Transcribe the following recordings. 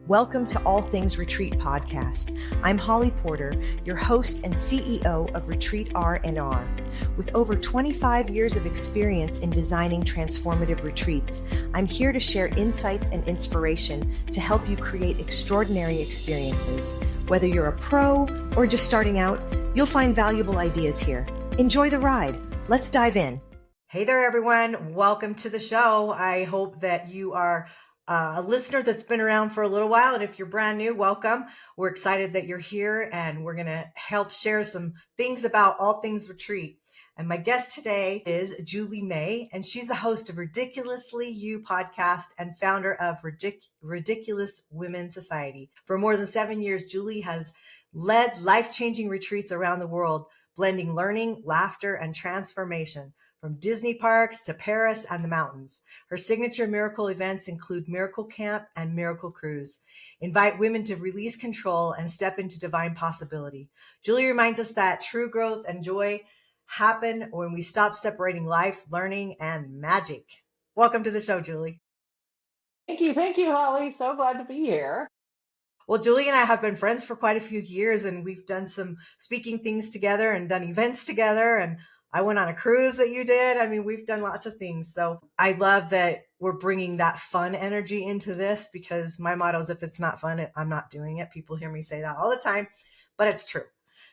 Welcome to All Things Retreat podcast. I'm Holly Porter, your host and CEO of Retreat R&R. With over 25 years of experience in designing transformative retreats, I'm here to share insights and inspiration to help you create extraordinary experiences. Whether you're a pro or just starting out, you'll find valuable ideas here. Enjoy the ride. Let's dive in. Hey there, everyone. Welcome to the show. I hope that you are a listener that's been around for a little while. And if you're brand new, welcome. We're excited that you're here, and we're going to help share some things about all things retreat. And my guest today is Julie May, and she's the host of Ridiculously You podcast and founder of Ridiculous Women Society. For more than 7 years, Julie has led life-changing retreats around the world, blending learning, laughter, and transformation. From Disney parks to Paris and the mountains. Her signature miracle events include Miracle Camp and Miracle Cruise. Invite women to release control and step into divine possibility. Julie reminds us that true growth and joy happen when we stop separating life, learning, and magic. Welcome to the show, Julie. Thank you, Holly. So glad to be here. Well, Julie and I have been friends for quite a few years, and we've done some speaking things together and done events together, and I went on a cruise that you did. I mean, we've done lots of things. So I love that we're bringing that fun energy into this, because my motto is, if it's not fun, I'm not doing it. People hear me say that all the time, but it's true.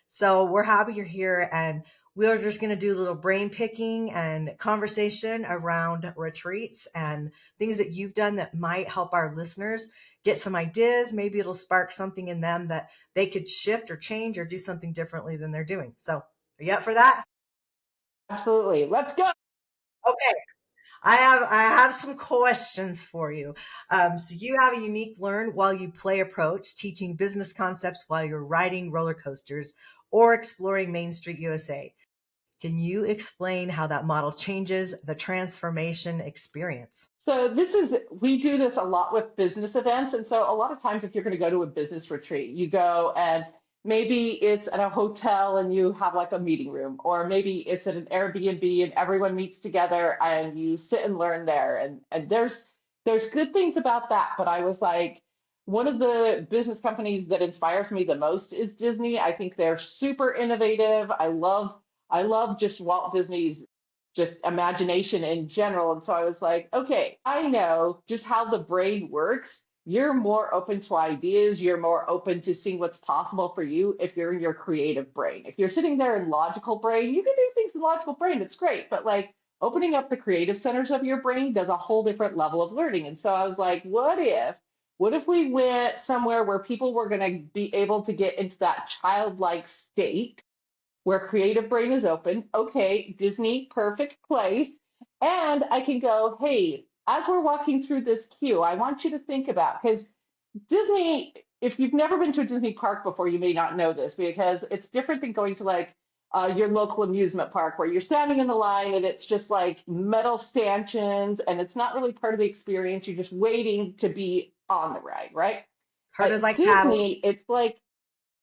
So we're happy you're here, and we're just going to do a little brain picking and conversation around retreats and things that you've done that might help our listeners get some ideas. Maybe it'll spark something in them that they could shift or change or do something differently than they're doing. So are you up for that? Absolutely. Let's go. Okay. I have some questions for you. So you have a unique learn while you play approach, teaching business concepts while you're riding roller coasters or exploring Main Street USA. Can you explain how that model changes the transformation experience? So we do this a lot with business events. And so a lot of times if you're going to go to a business retreat, you go and maybe it's at a hotel and you have like a meeting room, or maybe it's at an Airbnb and everyone meets together and you sit and learn there. And there's good things about that. But I was like, one of the business companies that inspires me the most is Disney. I think they're super innovative. I love just Walt Disney's just imagination in general. And so I was like, okay, I know just how the brain works. You're more open to ideas. You're more open to seeing what's possible for you if you're in your creative brain. If you're sitting there in logical brain, you can do things in logical brain. It's great. But like opening up the creative centers of your brain does a whole different level of learning. And so I was like, what if we went somewhere where people were going to be able to get into that childlike state where creative brain is open? Okay, Disney, perfect place. And I can go, hey, as we're walking through this queue, I want you to think about, because Disney, if you've never been to a Disney park before, you may not know this, because it's different than going to like your local amusement park where you're standing in the line and it's just like metal stanchions and it's not really part of the experience. You're just waiting to be on the ride, right? Heard it At like paddle. Disney, it's like,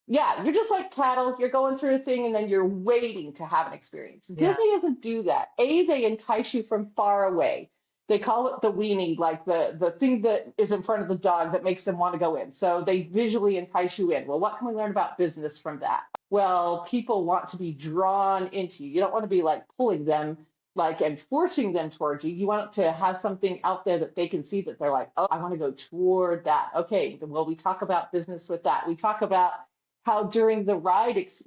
yeah, you're just like cattle. You're going through a thing and then you're waiting to have an experience. Yeah. Disney doesn't do that. They entice you from far away. They call it the weaning, like the thing that is in front of the dog that makes them want to go in. So they visually entice you in. Well, what can we learn about business from that? Well, people want to be drawn into you. You don't want to be like pulling them like and forcing them towards you. You want to have something out there that they can see that they're like, oh, I want to go toward that. Okay, well, we talk about business with that. We talk about how during the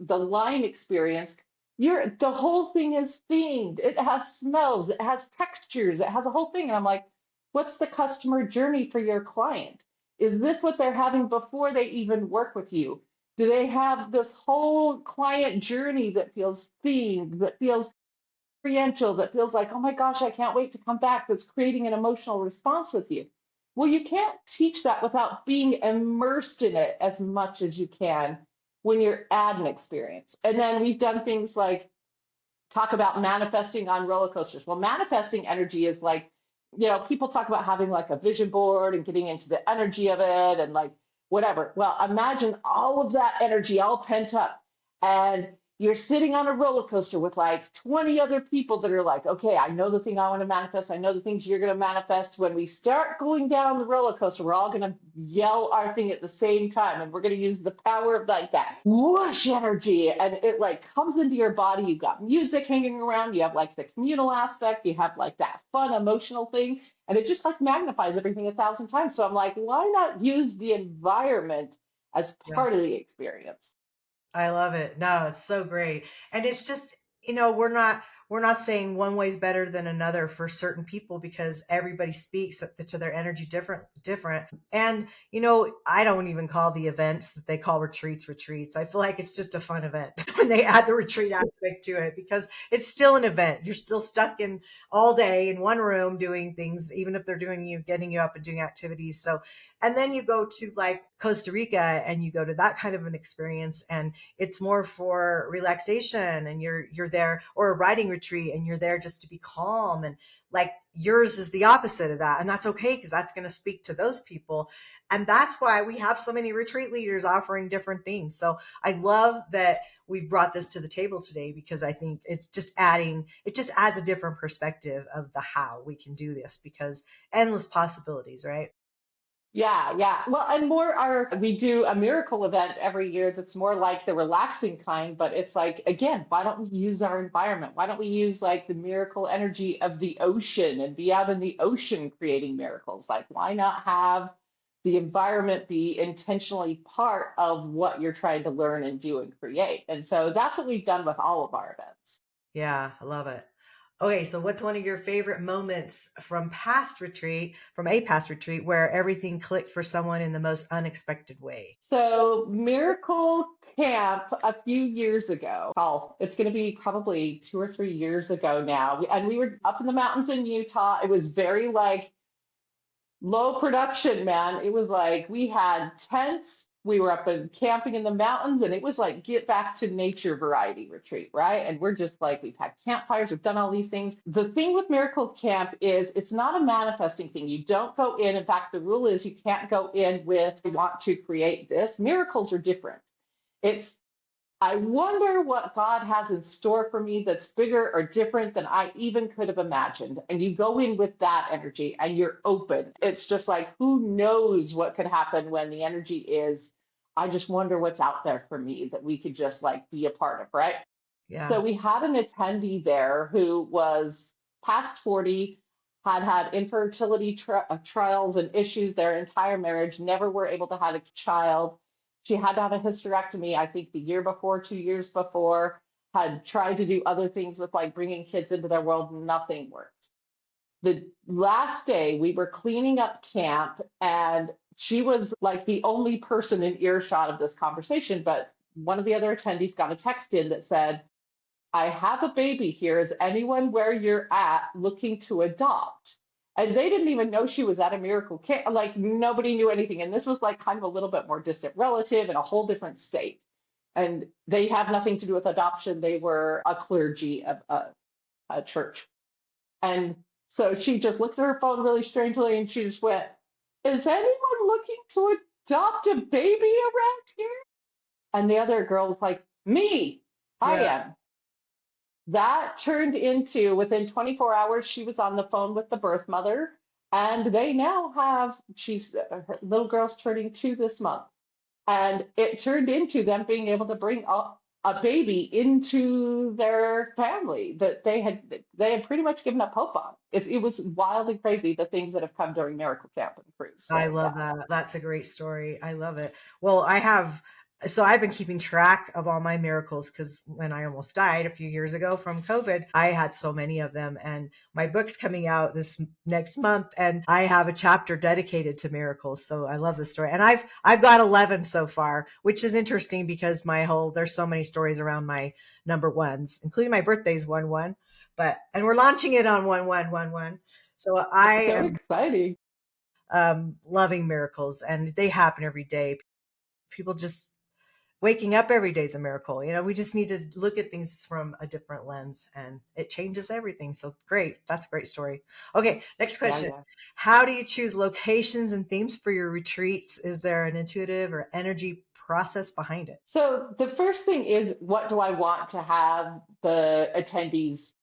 the line experience, the whole thing is themed. It has smells, it has textures, it has a whole thing. And I'm like, what's the customer journey for your client? Is this what they're having before they even work with you? Do they have this whole client journey that feels themed, that feels experiential, that feels like, oh my gosh, I can't wait to come back, that's creating an emotional response with you? Well, you can't teach that without being immersed in it as much as you can when you're at an experience. And then we've done things like talk about manifesting on roller coasters. Well, manifesting energy is like, people talk about having like a vision board and getting into the energy of it and like whatever. Well, imagine all of that energy all pent up. And you're sitting on a roller coaster with like 20 other people that are like, okay, I know the thing I want to manifest. I know the things you're going to manifest. When we start going down the roller coaster, we're all going to yell our thing at the same time. And we're going to use the power of like that whoosh energy. And it like comes into your body. You've got music hanging around. You have like the communal aspect. You have like that fun emotional thing. And it just like magnifies everything 1,000 times. So I'm like, why not use the environment as Yeah. part of the experience? I love it. No, it's so great. And it's just, we're not saying one way is better than another for certain people because everybody speaks to their energy different. And I don't even call the events that they call retreats. I feel like it's just a fun event when they add the retreat aspect to it because it's still an event. You're still stuck in all day in one room doing things, even if they're getting you up and doing activities. So, and then you go to like Costa Rica and you go to that kind of an experience and it's more for relaxation and you're there, or a writing retreat and you're there just to be calm, and like yours is the opposite of that, and that's okay because that's going to speak to those people. And that's why we have so many retreat leaders offering different things. So I love that we've brought this to the table today because I think it just adds a different perspective of the how we can do this, because endless possibilities, right? Yeah, yeah. Well, and we do a miracle event every year that's more like the relaxing kind, but it's like, again, why don't we use our environment? Why don't we use like the miracle energy of the ocean and be out in the ocean creating miracles? Like, why not have the environment be intentionally part of what you're trying to learn and do and create? And so that's what we've done with all of our events. Yeah, I love it. Okay, so what's one of your favorite moments from a past retreat, where everything clicked for someone in the most unexpected way? So, Miracle Camp a few years ago. Oh, it's going to be probably 2 or 3 years ago now. And we were up in the mountains in Utah. It was very like low production, man. It was like we had tents. We were up and camping in the mountains, and it was like get back to nature variety retreat, right? And we're just like, we've had campfires, we've done all these things. The thing with Miracle Camp is it's not a manifesting thing. You don't go in. In fact, the rule is you can't go in with, I want to create this. Miracles are different. It's I wonder what God has in store for me that's bigger or different than I even could have imagined. And you go in with that energy and you're open. It's just like, who knows what could happen when the energy is, I just wonder what's out there for me that we could just like be a part of, right? So Yeah. we had an attendee there who was past 40, had had infertility trials and issues their entire marriage, never were able to have a child. She had to have a hysterectomy, I think the year before, 2 years before, had tried to do other things with like bringing kids into their world, nothing worked. The last day we were cleaning up camp and she was like the only person in earshot of this conversation, but one of the other attendees got a text in that said, I have a baby here. Is anyone where you're at looking to adopt? And they didn't even know she was at a miracle camp. Like nobody knew anything. And this was like kind of a little bit more distant relative in a whole different state. And they have nothing to do with adoption. They were a clergy of a church. And so she just looked at her phone really strangely and she just went, is anyone looking to adopt a baby around here? And the other girl was like, me, I Yeah. am. That turned into within 24 hours, she was on the phone with the birth mother, and they now have, her little girl's turning 2 this month. And it turned into them being able to bring a baby into their family that they had pretty much given up hope on. It was wildly crazy the things that have come during Miracle Camp and Cruise. I So yeah. love that. That's a great story. I love it. Well, I've been keeping track of all my miracles because when I almost died a few years ago from COVID, I had so many of them. And my book's coming out this next month, and I have a chapter dedicated to miracles. So I love the story. And I've got 11 so far, which is interesting because there's so many stories around my number ones, including my birthday's 1/1. And we're launching it on 1/1/11. So I So am exciting. loving miracles, and they happen every day. People just waking up every day is a miracle. We just need to look at things from a different lens, and it changes everything. So great. That's a great story. Okay. Next Yeah, question. yeah. How do you choose locations and themes for your retreats? Is there an intuitive or energy process behind it? So the first thing is, what do I want to have the attendees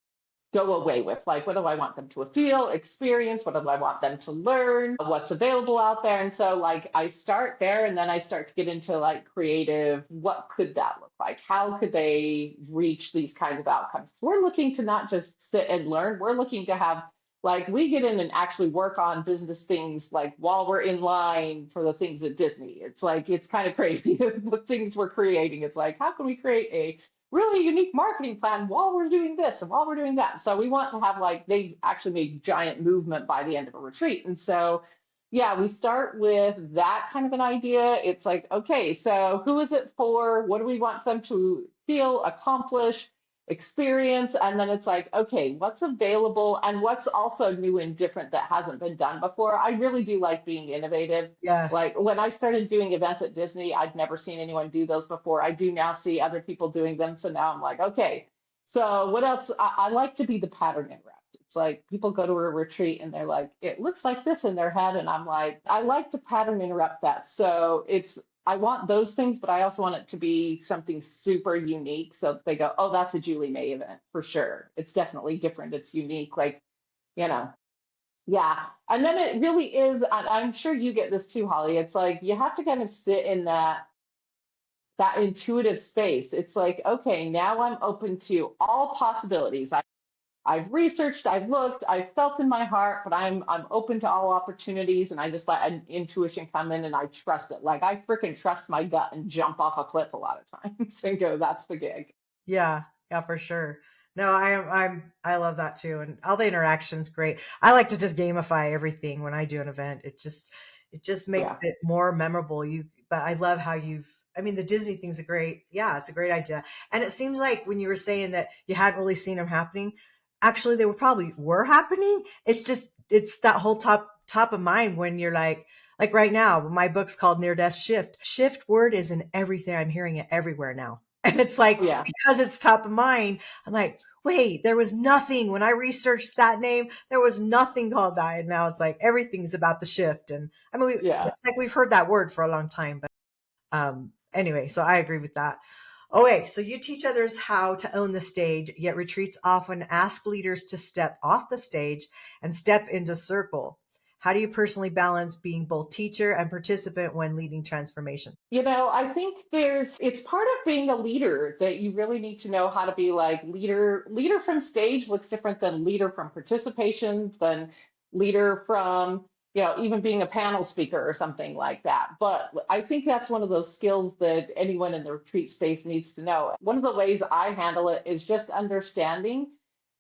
go away with? Like, what do I want them to feel, experience? What do I want them to learn? What's available out there? And so, like, I start there and then I start to get into like creative. What could that look like? How could they reach these kinds of outcomes? We're looking to not just sit and learn, we're looking to have like we get in and actually work on business things like while we're in line for the things at Disney. It's like it's kind of crazy the things we're creating. It's like, how can we create a really unique marketing plan while we're doing this and while we're doing that? So we want to have like they actually made giant movement by the end of a retreat. And so yeah, we start with that kind of an idea. It's like, okay, so who is it for? What do we want them to feel, accomplish, experience? And then it's like, okay, what's available and what's also new and different that hasn't been done before? I really do like being innovative. Yeah. Like when I started doing events at Disney, I'd never seen anyone do those before. I do now see other people doing them. So now I'm like, okay, so what else? I like to be the pattern interrupt. It's like people go to a retreat and they're like, it looks like this in their head. And I'm like, I like to pattern interrupt that. So it's, I want those things, but I also want it to be something super unique. So that they go, oh, that's a Julie May event for sure. It's definitely different. It's unique. Like, you know, yeah. And then it really is, and I'm sure you get this too, Holly. It's like you have to kind of sit in that intuitive space. It's like, okay, now I'm open to all possibilities. I've researched, I've looked, I've felt in my heart, but I'm open to all opportunities, and I just let an intuition come in and I trust it. Like I freaking trust my gut and jump off a cliff a lot of times and go, that's the gig. Yeah, yeah, for sure. No, I love that too. And all the interactions great. I like to just gamify everything when I do an event. It just makes Yeah. it more memorable. But I love how I mean, the Disney thing's it's a great idea. And it seems like when you were saying that you hadn't really seen them happening, actually they were happening. It's that whole top of mind when you're like right now, my book's called Near Death Shift. Shift word is in everything. I'm hearing it everywhere now. And it's Oh, like, yeah. because it's top of mind, I'm like, wait, there was nothing when I researched that name. There was nothing called that. And now it's like everything's about the shift. And I mean, Yeah. it's like we've heard that word for a long time. But anyway, so I agree with that. Oh, wait. So you teach others how to own the stage, yet retreats often ask leaders to step off the stage and step into circle. How do you personally balance being both teacher and participant when leading transformation? I think it's part of being a leader that you really need to know how to be like leader from stage looks different than leader from participation, than leader from, even being a panel speaker or something like that. But I think that's one of those skills that anyone in the retreat space needs to know. One of the ways I handle it is just understanding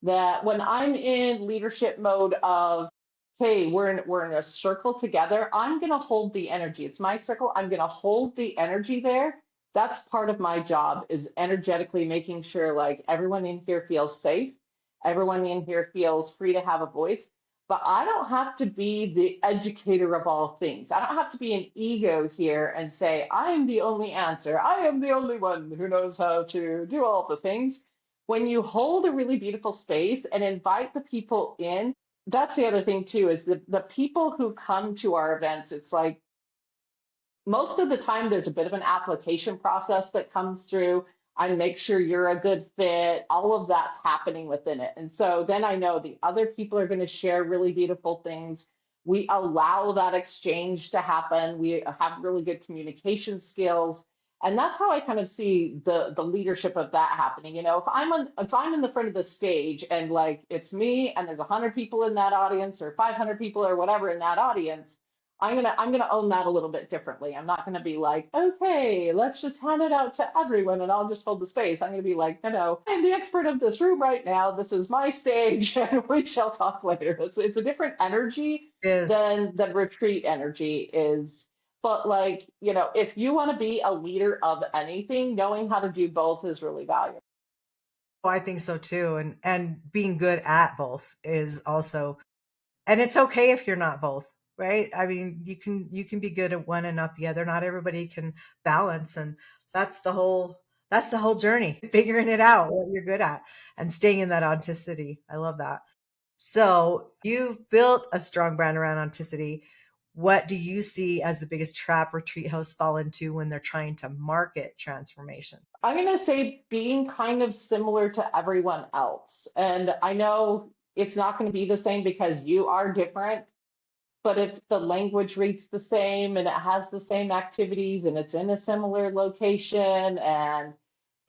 that when I'm in leadership mode of, hey, we're in a circle together, I'm going to hold the energy. It's my circle. I'm going to hold the energy there. That's part of my job, is energetically making sure like everyone in here feels safe. Everyone in here feels free to have a voice. But I don't have to be the educator of all things. I don't have to be an ego here and say, I am the only answer. I am the only one who knows how to do all the things. When you hold a really beautiful space and invite the people in, that's the other thing too, is the people who come to our events, it's like most of the time there's a bit of an application process that comes through. I make sure you're a good fit. All of that's happening within it. And so then I know the other people are going to share really beautiful things. We allow that exchange to happen. We have really good communication skills. And that's how I kind of see the leadership of that happening. If I'm in the front of the stage and like it's me and there's 100 people in that audience or 500 people or whatever in that audience, I'm gonna own that a little bit differently. I'm not gonna be like, okay, let's just hand it out to everyone and I'll just hold the space. I'm gonna be like, no, I'm the expert of this room right now. This is my stage, and we shall talk later. It's a different energy Is than the retreat energy is. But like, if you want to be a leader of anything, knowing how to do both is really valuable. Oh, I think so too. And being good at both is also, and it's okay if you're not both, right? I mean, you can be good at one and not the other. Not everybody can balance, and that's the whole that's the whole journey, figuring it out what you're good at and staying in that authenticity. I love that. So, you've built a strong brand around authenticity. What do you see as the biggest trap retreat hosts fall into when they're trying to market transformation? I'm going to say being kind of similar to everyone else. And I know it's not going to be the same because you are different, but if the language reads the same and it has the same activities and it's in a similar location and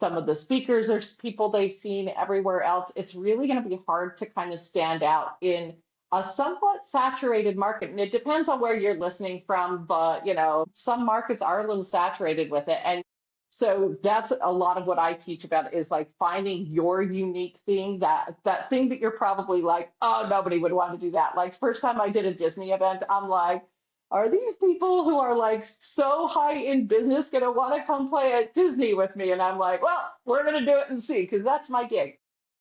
some of the speakers are people they've seen everywhere else, it's really going to be hard to kind of stand out in a somewhat saturated market. And it depends on where you're listening from, but some markets are a little saturated with it. And so that's a lot of what I teach about is like finding your unique thing, that thing that you're probably like, oh, nobody would want to do that. Like first time I did a Disney event, I'm like, are these people who are like so high in business going to want to come play at Disney with me? And I'm like, well, we're going to do it and see, because that's my gig.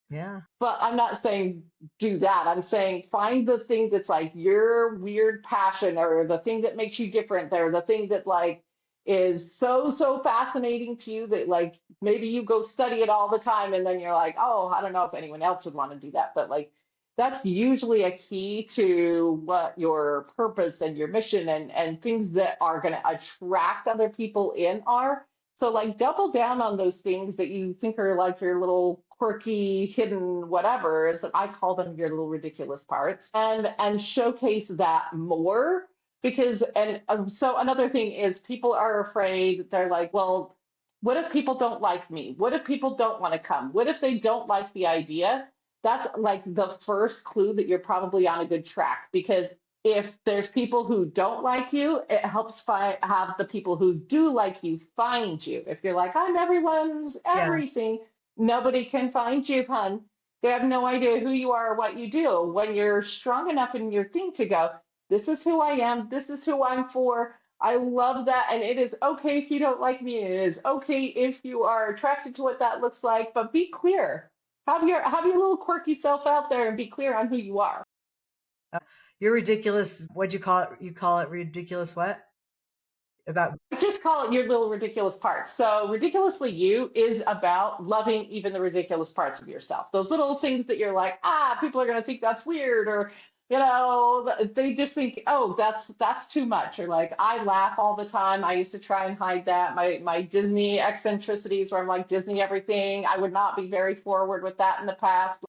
Yeah. But I'm not saying do that. I'm saying find the thing that's like your weird passion or the thing that makes you different or the thing that like is so fascinating to you that like maybe you go study it all the time and then you're like, oh, I don't know if anyone else would want to do that. But like that's usually a key to what your purpose and your mission and things that are going to attract other people in are. So like double down on those things that you think are like your little quirky, hidden whatever, as I call them your little ridiculous parts, and showcase that more. Because and so another thing is people are afraid, they're like, well, what if people don't like me? What if people don't want to come? What if they don't like the idea? That's like the first clue that you're probably on a good track, because if there's people who don't like you, it helps have the people who do like you find you. If you're like, I'm everyone's Yeah. everything, nobody can find you, hun. They have no idea who you are or what you do. When you're strong enough in your thing to go, this is who I am, this is who I'm for. I love that. And it is okay if you don't like me. And it is okay if you are attracted to what that looks like, but be clear. Have your little quirky self out there and be clear on who you are. Uh, you're ridiculous. What'd you call it? You call it ridiculous what? About I just call it your little ridiculous parts. So, ridiculously you is about loving even the ridiculous parts of yourself. Those little things that you're like, people are going to think that's weird, or they just think, oh, that's too much, or like I laugh all the time. I used to try and hide that. My Disney eccentricities, where I'm like Disney everything. I would not be very forward with that in the past.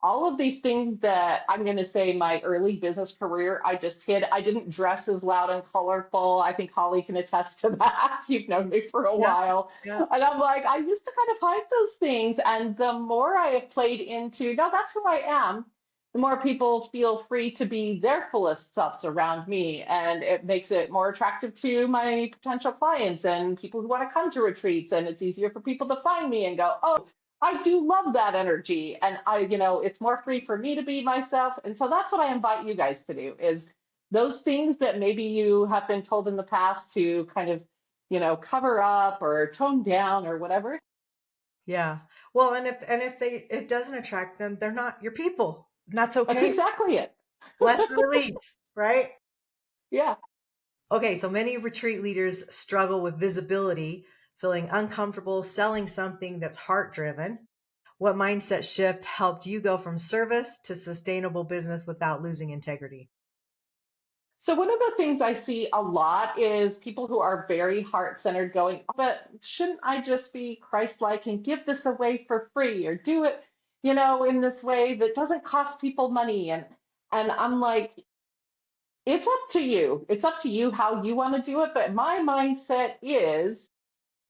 All of these things that I'm going to say my early business career, I just hid. I didn't dress as loud and colorful. I think Holly can attest to that. You've known me for a yeah, while. yeah, And I'm like, I used to kind of hide those things. And the more I have played into, no, that's who I am, the more people feel free to be their fullest selves around me. And it makes it more attractive to my potential clients and people who want to come to retreats. And it's easier for people to find me and go, oh, I do love that energy. And it's more free for me to be myself. And so that's what I invite you guys to do is those things that maybe you have been told in the past to kind of, cover up or tone down or whatever. yeah. Well, and if it doesn't attract them, they're not your people. And that's That's okay. exactly it. Lesson release, right? Yeah. Okay, so many retreat leaders struggle with visibility, feeling uncomfortable selling something that's heart driven. What mindset shift helped you go from service to sustainable business without losing integrity? So one of the things I see a lot is people who are very heart-centered going, but shouldn't I just be Christ-like and give this away for free or do it, in this way that doesn't cost people money? And I'm like, it's up to you. It's up to you how you want to do it. But my mindset is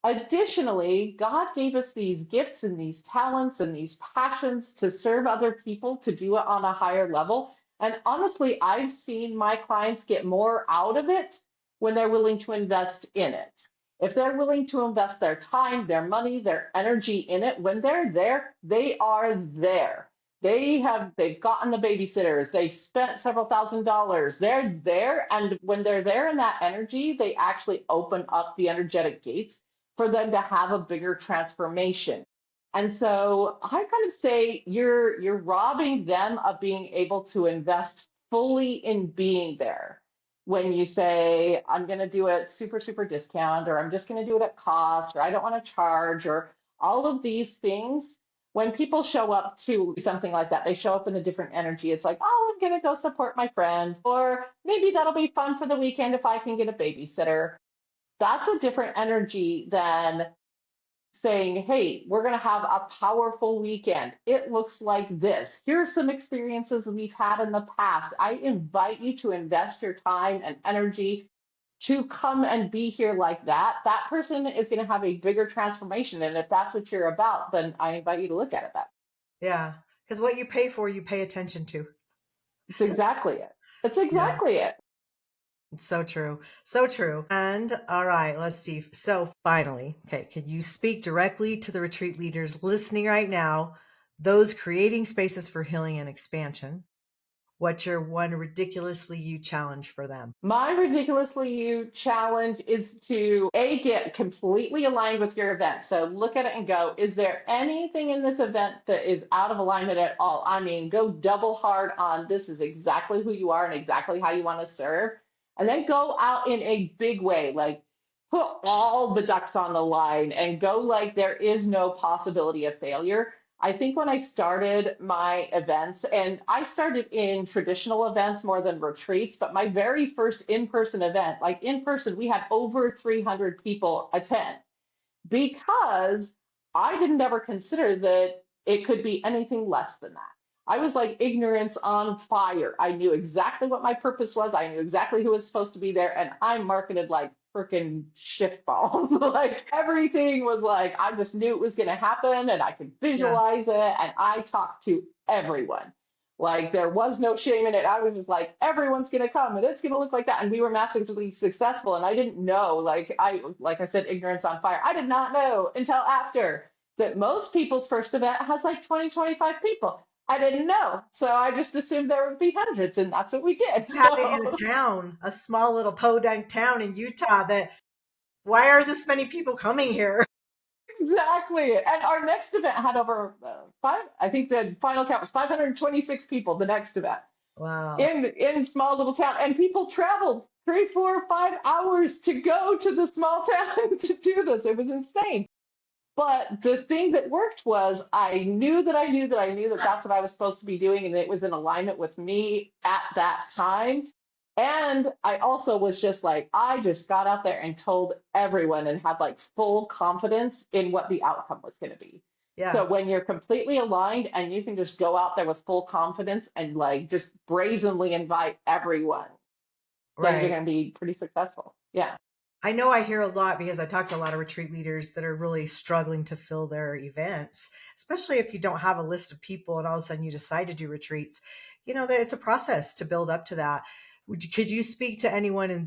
additionally, God gave us these gifts and these talents and these passions to serve other people, to do it on a higher level. And honestly, I've seen my clients get more out of it when they're willing to invest in it. If they're willing to invest their time, their money, their energy in it, when they're there, they are there. They've gotten the babysitters, they've spent several $1,000s. They're there. And when they're there in that energy, they actually open up the energetic gates for them to have a bigger transformation. And so I kind of say you're robbing them of being able to invest fully in being there. When you say, I'm going to do it super discount, or I'm just going to do it at cost, or I don't want to charge, or all of these things, when people show up to something like that, they show up in a different energy. It's like, oh, I'm going to go support my friend, or maybe that'll be fun for the weekend if I can get a babysitter. That's a different energy than saying, hey, we're going to have a powerful weekend. It looks like this. Here's some experiences we've had in the past. I invite you to invest your time and energy to come and be here like that. That person is going to have a bigger transformation. And if that's what you're about, then I invite you to look at it that. Yeah. Because what you pay for, you pay attention to. It's exactly it. It's Yeah. exactly it. It's so true. So true. And all right, let's see. So finally, okay, could you speak directly to the retreat leaders listening right now, those creating spaces for healing and expansion? What's your one ridiculously you challenge for them? My ridiculously you challenge is to get completely aligned with your event. So look at it and go, is there anything in this event that is out of alignment at all? I mean, go double hard on this is exactly who you are and exactly how you want to serve. And then go out in a big way, like put all the ducks on the line and go like there is no possibility of failure. I think when I started my events, and I started in traditional events more than retreats, but my very first in person event, like in person, we had over 300 people attend because I didn't ever consider that it could be anything less than that. I was like ignorance on fire. I knew exactly what my purpose was. I knew exactly who was supposed to be there, and I marketed like freaking shift balls. Like everything was like, I just knew it was going to happen and I could Yeah. visualize it. And I talked to everyone. Like there was no shame in it. I was just like, everyone's gonna come and it's gonna look like that. And we were massively successful. And I didn't know, like I said, ignorance on fire. I did not know until after that most people's first event has like 20, 25 people. I didn't know. So I just assumed there would be hundreds, and that's what we did. You had it in So a town, a small little podunk town in Utah that why are this many people coming here? exactly. And our next event had over five, I think the final count was 526 people, the next event. Wow. In small little town, and people traveled 3, 4, 5 hours to go to the small town to do this. It was insane. But the thing that worked was I knew that I knew that I knew that that's what I was supposed to be doing, and it was in alignment with me at that time. And I also was just like, I just got out there and told everyone and had like full confidence in what the outcome was going to be. Yeah. So when you're completely aligned and you can just go out there with full confidence and like just brazenly invite everyone, then you're Right. going to be pretty successful. Yeah. I know I hear a lot because I talk to a lot of retreat leaders that are really struggling to fill their events, especially if you don't have a list of people and all of a sudden you decide to do retreats. You know that it's a process to build up to that. Could you speak to anyone in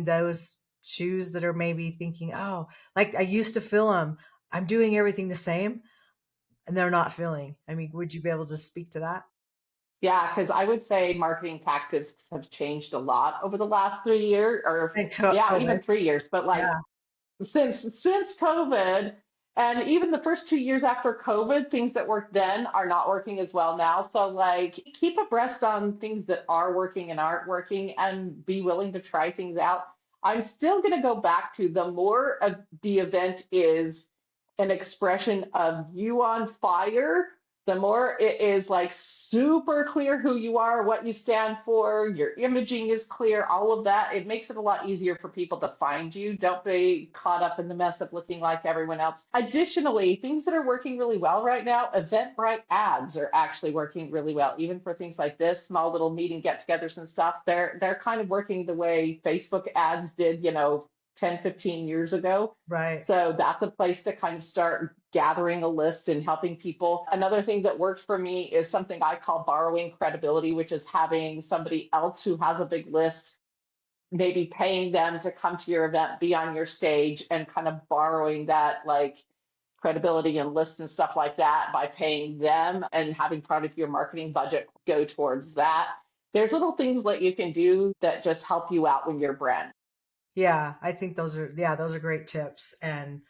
those shoes that are maybe thinking, oh, like I used to fill them, I'm doing everything the same, and they're not filling? I mean, would you be able to speak to that? Yeah, because I would say marketing tactics have changed a lot over the last 3 years, or Like yeah, COVID. even 3 years. But like Yeah. since COVID, and even the first 2 years after COVID, things that worked then are not working as well now. So like keep abreast on things that are working and aren't working, and be willing to try things out. I'm still going to go back to the more of the event is an expression of you on fire, the more it is like super clear who you are, what you stand for, your imaging is clear, all of that. It makes it a lot easier for people to find you. Don't be caught up in the mess of looking like everyone else. Additionally, things that are working really well right now, Eventbrite ads are actually working really well, even for things like this, small little meeting get-togethers and stuff. They're kind of working the way Facebook ads did, 10, 15 years ago. Right. So that's a place to kind of start gathering a list and helping people. Another thing that worked for me is something I call borrowing credibility, which is having somebody else who has a big list, maybe paying them to come to your event, be on your stage, and kind of borrowing that like credibility and lists and stuff like that by paying them and having part of your marketing budget go towards that. There's little things that you can do that just help you out when you're brand. Yeah, I think those are great tips. And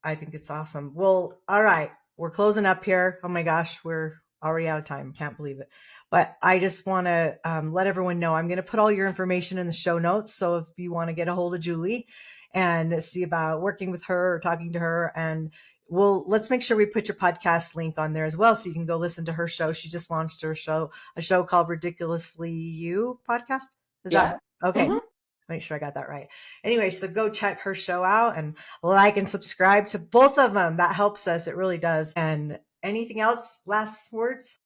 I think it's awesome. Well, all right. We're closing up here. Oh my gosh, we're already out of time. Can't believe it. But I just want to let everyone know I'm going to put all your information in the show notes. So if you want to get a hold of Julie and see about working with her or talking to her, and let's make sure we put your podcast link on there as well, so you can go listen to her show. She just launched her show, a show called Ridiculously You podcast. Is Yeah. that okay? Make sure I got that right. Anyway, so go check her show out and like and subscribe to both of them. That helps us. It really does. And anything else? Last words?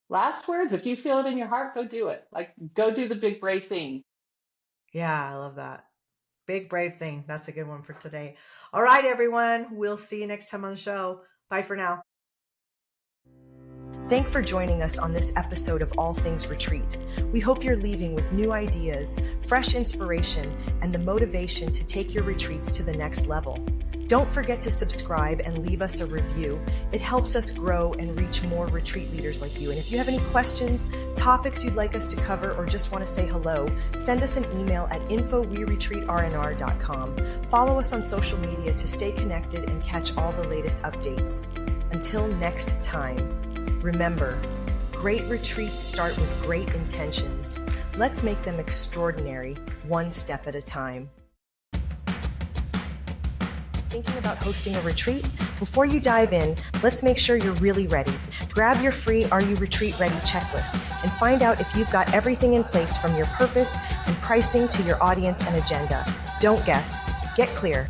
Last words. If you feel it in your heart, go do it. Like, go do the big brave thing. Yeah, I love that. Big brave thing. That's a good one for today. All right, everyone. We'll see you next time on the show. Bye for now. Thank for joining us on this episode of All Things Retreat. We hope you're leaving with new ideas, fresh inspiration, and the motivation to take your retreats to the next level. Don't forget to subscribe and leave us a review. It helps us grow and reach more retreat leaders like you. And if you have any questions, topics you'd like us to cover, or just want to say hello, send us an email at info@weretreatrnr.com. Follow us on social media to stay connected and catch all the latest updates. Until next time, remember, great retreats start with great intentions. Let's make them extraordinary, one step at a time. Thinking about hosting a retreat? Before you dive in, let's make sure you're really ready. Grab your free Are You Retreat Ready checklist and find out if you've got everything in place, from your purpose and pricing to your audience and agenda. Don't guess. Get clear.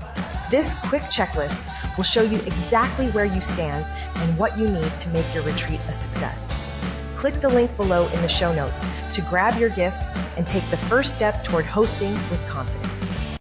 This quick checklist will show you exactly where you stand and what you need to make your retreat a success. Click the link below in the show notes to grab your gift and take the first step toward hosting with confidence.